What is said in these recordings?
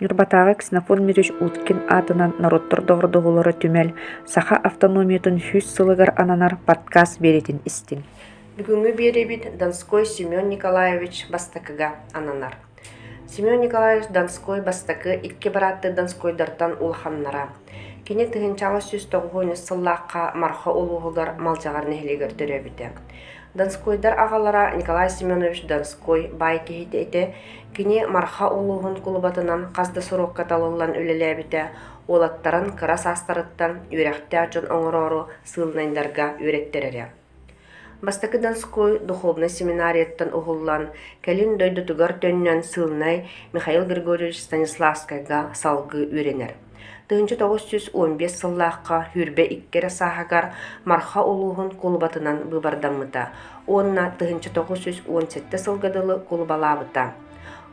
Нюрбатаға Ксенофон Мирюш Уткин атынан народтор доғырдығылары түмәл саха автономиятын хүс сылығар ананар подкаст беретін істин. Бүгінгі беребит Донской Семен Николаевич Бастакыга ананар. Семен Николаевич Донской Бастакы икки баратты Донскойдартан улханнара. Кене тыгынчаға сүз тоғуыны сыллаққа марха олуғығар малжағар нехлегер төребіті. Донскойдар ағалара Николай Семенович Донской бай кейті еті, кене марха олуғын кулыбатынан қазды сұрыққа талылан өлелебіті, олаттарын кырас астарыттан үйрәқті ачын оңырору сылнайдарға үйреттерері. Бастакы Донской духовный семинарияттан уғыллан, кәлін дөйді тугар төннен сылнай Михаил Григорьевич Станиславскайга салғы үйренер. 1915 сыллаққа хүрбе иккері сахагар марха олуғын кулбатынан бұбардамыта. Онна 1917 сылғадылы кулбалабыта.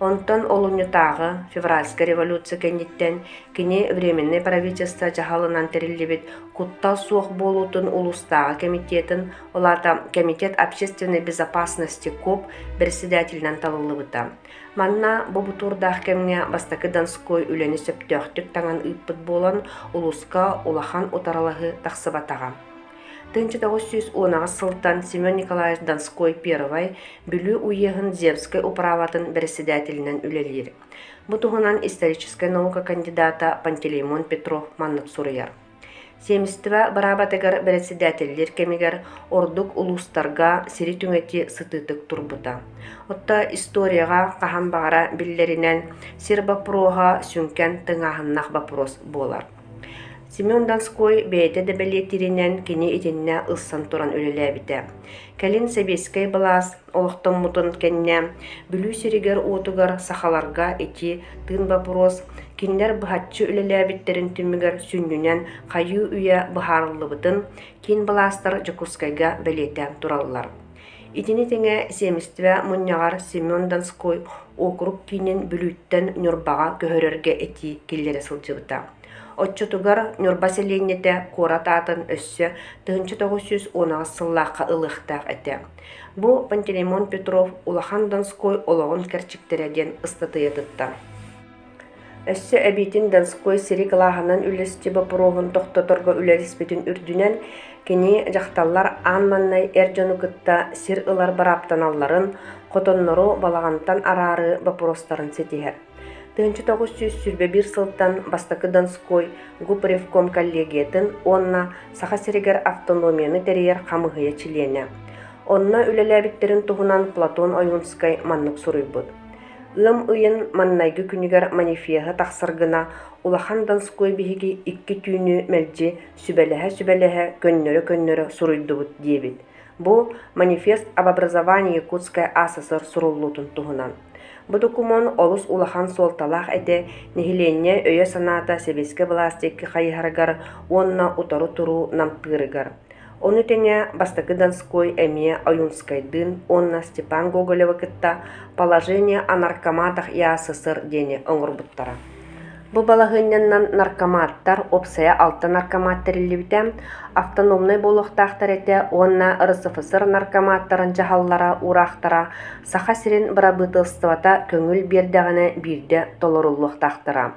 Онтан олунютағы февральская революция кенеттен кене временный правительство жағалынан терилебет куттал суық болутын улустағы комитетін олата комитет общественной безопасности коп председателінен талылыбыта. Манна бобутурдақ кемге Бастакы Донской үлені сөптөқтік таңан ыппыт болан улуска улахан отаралығы тақсыбатаға. 1910 сылтан Семен Николаевич Донской первай бүлі уехын Земской управатын председателінен үлелер. Бұтығынан историческая наука кандидата Пантелеймон Петров маннық сұрыяр. 70-ва барабатыгар председателлер кемегер ордук улустарга сири түңети сытытык турбута. Отта историяға қахан бағара биллеринен сир бапроға сүнкен тыңағыннақ бапрос болар. Семен Донской бейті дәбелеттерінен кені етінне ыссан туран өлеләбіті. Кәлін Сәбескай балас олықтың мұтын кәнне бүлі серігер отығар сақаларға еті тын бапрос, кендер бұхатчы өлеләбіттерін түмігер сүннінен қайы үйе бұхарылыбытын кен баластар Жакускайга бәлетен туралылар. Итini теңе семістіве мұннағар Семен Донской округ кейнен бүліттен нүрбаға көхөрерге еті келлері сылжыбыта. Отчутугар нюрбаселенете корататын өссө 1910 сыллаққа ылықтақ әті. Бұ Пантелеймон Петров улахан Донской олығын кәрчіктереден ыстатыйытытта. Өссө әбейтін Донской сирик лағынан үлесті бапыровын тоқтатырға үлелеспетін үрдінен кені жақталлар анманнай әржону кытта сир ылар бараптан алларын, қотоннору балағантан арары бапыростарын сетігер. 1901 сылттан Бастакы Донской Гупревком коллегиятын онна саха серегер автономияны терьер қамығыя чилене. Онна үлеләбіттерін туғынан Платон Ойунскай маннық сұрыйбыд. Ым ыйын маннайгы күнігер манифияғы тақсыргына улахан Донской бігігі икки түйіні мәлжі сүбәліхі көннөрі сұрыйдыбыд дебіт. Бұл манифест об образовании Якутской АССР сұрыллутын туғынан. Бу документ олус улахан солталах эте нехиленне өйө саната Себеске властекки хайыгаргар онна утору туру нампырыгар. Оны тене Бастакы Донской эмие Ойунскайдын онна Степан Гоголева кытта положение о наркоматах и АССР дене оңырбуттара. Бу балагыннан наркоматтар опсая алты наркоматтар илибите автономный болохтактар эте онна РСФСР наркоматтарын жахаллара урактара саха сирин барабытылстыбата көңүл бердегene бирде толоруллуктактара.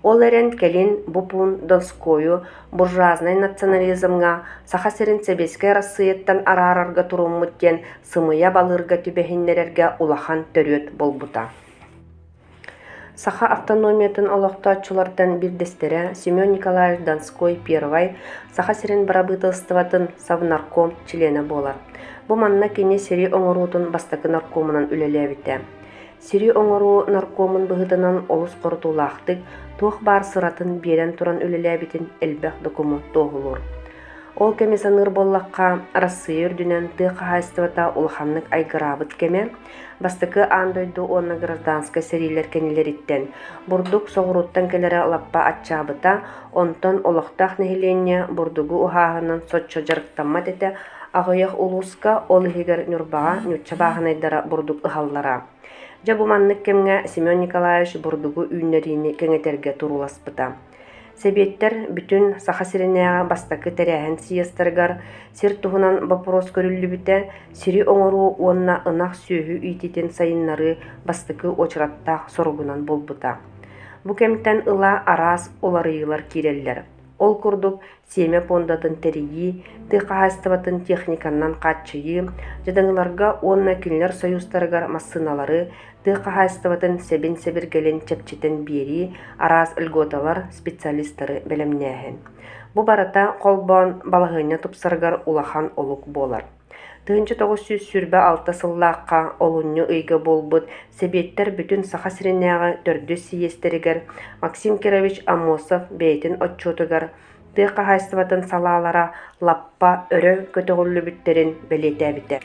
Ол эрен келин бупун Донскою буржуазный национализмга саха сирин Себеске Россияттан арарарга туруммуттен сымыя балырга түбехиннерерге улахан төрөт болбута. Саха автономиятын олықтачылардан бірдестері Семен Николаевич Донской первай саха сирин барабытылстыватын Совнарком члены болар. Бұ манна кене сири оңырутын Бастакы наркомынан үлелебіті. Сири оңыру наркомын бұғыдынан олыс қорытулақтық тоқ бар сыратын берен туран үлелебітін әлбәқ документ тоғылыр. Ол кеме саныр боллаққа Россия үрдінен тықа хайстывата улханлык айгырабыт кеме, Бастакы андойду онна гражданская серилер кенелериттен. Бурдук соғыруттан келері лаппа атчабыта, онтан олықтақ нехиленне бурдугу ухағынан сотчо жарықтамат ете, ағыяқ улуска олығығыр нүрбаға нүтчабағынайдара бурдук ұхаллара. Жабуманлык кемге Семен Николаевич бурдугу үйнеріні кеңетерге туруласпыта. Себеттер бүтін саха сиренеға Бастакы тәрәхін сиястыргар, сир туғынан бапрос көрілі сири оңыру онна ынақ сүйі үйтетін сайынлары Бастакы очыраттақ соргунан болбыта. Бу кемтен ыла арас оларыйлар киреллер. Ол курдук семе пондатын терии, тыхаастыбатын техниканнан катчыйы, жадаңыларга онна кинлер союзтарыгар массыналары, тыхаастыбатын себин-себиргелен чепчетен бери, арас ылготалар специалисттары белемнäһен. Бу барата колбон балыгыня тупсарыгар улахан олук болар. 1900 сүрбе 6 сыллааққа олунню ыйга болбут себеттер бүтүн саха сиренняга төрдү сиестеригер Максим Кирович Амосов бейтин отчетугар тыка хайстыбатын салаалара лаппа өрө көтөгүллүбүттерин белетебите.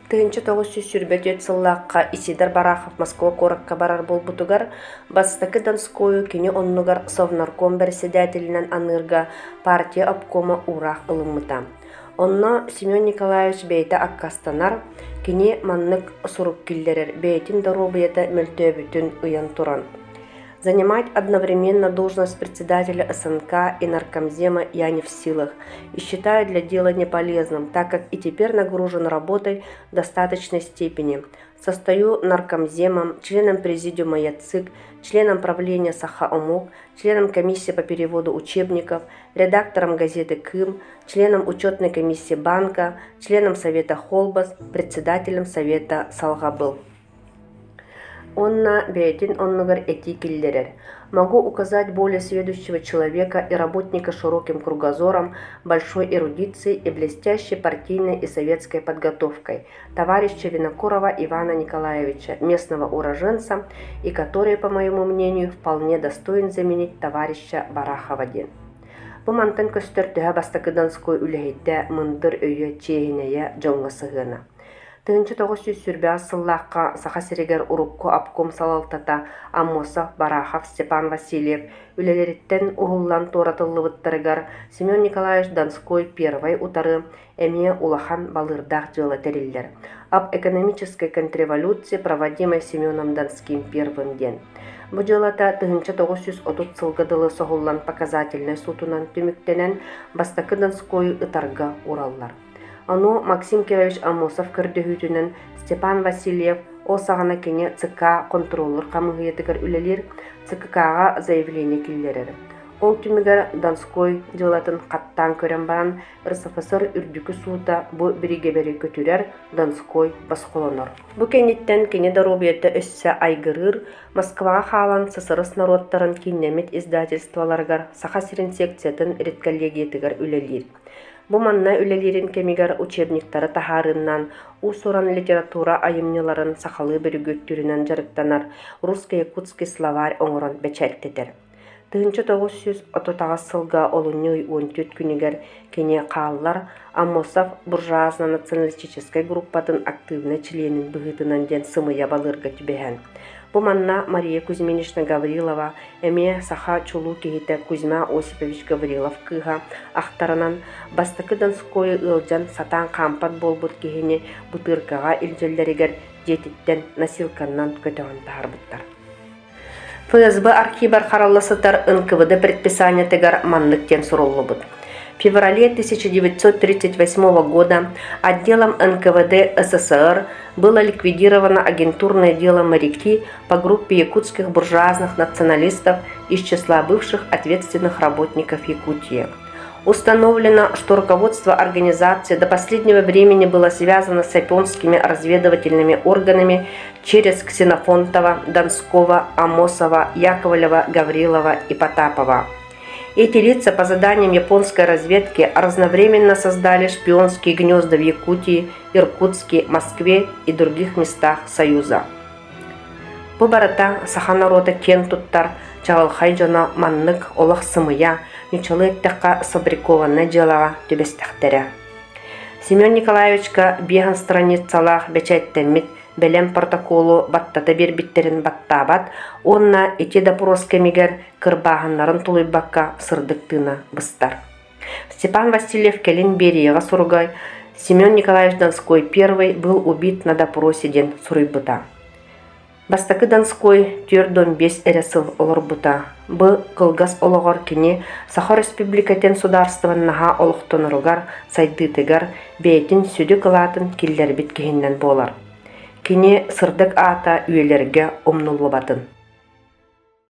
1900 сүрбе 4 сыллааққа Исидар Барахов Москва коракка барар болбутугар бастакы Донскою кини оннугар Совнарком председателинен анырга партия обкома урах ылыммыта. Онно Семен Николаевич бейте аккастанар, кини маннык сурук киллерер бейтин доробыйата мөлтөбүтүн ыян туран. Занимать одновременно должность председателя СНК и наркомзема я не в силах и считаю для дела неполезным, так как и теперь нагружен работой в достаточной степени. Состою наркомземом, членом президиума ЯЦИК, членом правления Саха-Омук, членом комиссии по переводу учебников, редактором газеты «Кым», членом учетной комиссии банка, членом совета «Холбас», председателем совета «Салгабыл». Онна бейтин оннугар этикиллерер. Могу указать более сведущего человека и работника широким кругозором, большой эрудицией и блестящей партийной и советской подготовкой, товарища Винокурова Ивана Николаевича, местного уроженца, и который, по моему мнению, вполне достоин заменить товарища Барахова-ден. Бу мантан көстөртөһө бастакы Донской үлэһитте мындыр өйө чеһинэйэ жоңго сыгына. 1900 сүрбе сыллааққа саха сиригер урукку обком салалтата Амосов, Барахов, Степан Васильев, үлелериттен ухуллан торатыллыбыттарыгар Семен Николаевич Донской первой утары эме улахан балырдах жылы териллер. Об экономической контрреволюции, проводимой Семеном Донским первым ден. Бу жылата 1930 сылгыдылы соғуллан показательный сутунан түмүктенен бастакы Донской ытарга ураллар. Ону Максим Кирович Амосов көрдөһүтүнен Степан Васильев о сагана кене ЦК контроллер камыгыйытыгар үлелер ЦККга заявление киллерер. Ол түмүгер Донской жылатын каттан көрөн баран РСФСР үрдүкү суута бу биригебери көтүрер Донской басколонор. Бу кенеттен кене доробиятта өссө айгырыр Москвага халан СССР народтарын кинемет издательстволаргар саха сирин секциятын редколлегиятыгар үлелер. Бу манна үлелерин кемигер учебниктары тахарыннан, усуран литература айымныларын сахалы бөрүгөттүрүнөн жарыктанар русско-якутский словарь оңорон бечеттетер. 1930 сылга олуньой 14 күнігер кене кааллар Амосов буржуазно-националистической группатын активный членин быгытынан ден сымыя балырга түбэһэн. Бу манна Мария Кузьминична Гаврилова, эме саха чулу кихите Кузьма Осипович Гаврилов кыга ахтарынан бастакы Донской ылжан сатан кампат болбут кихини бутыркага илжеллеригер жетиттен насилканнан көтөгөн таарбыттар. ФСБ архивар харалласытар НКВД предписание тегар манныктен суруллубут. В феврале 1938 года отделом НКВД СССР было ликвидировано агентурное дело «Моряки» по группе якутских буржуазных националистов из числа бывших ответственных работников Якутии. Установлено, что руководство организации до последнего времени было связано с японскими разведывательными органами через Ксенофонтова, Донского, Амосова, Яковлева, Гаврилова и Потапова. Эти лица по заданиям японской разведки разновременно создали шпионские гнезда в Якутии, Иркутске, Москве и других местах Союза. Бу барата саханарота кен туттар чағылхай жона маннык олақ сымыя нючалыктаққа сабрикованна жалаға төбестақтері. Семен Николаевичка беған страницалақ бечеттеммит белем протоколу баттата бербиттерин баттабат, онна эти допрос кемигер кырбағаннарын тулуйбакка сырдыктына быстар. Степан Васильев келин бериеға сургай, Семен Николаевич Донской первый был убит на допросе ден суруйбыта. Бастакы Донской түрдон 5 эресыл олорбута. Бу кылгас ологор кини Саха Республикатен сударстваннаха олуқтоноругар сайдытыгар бейтин сүдү кылатын киллер биткихиннен болар. Кини сырдык ата үйелерге омнулубатын.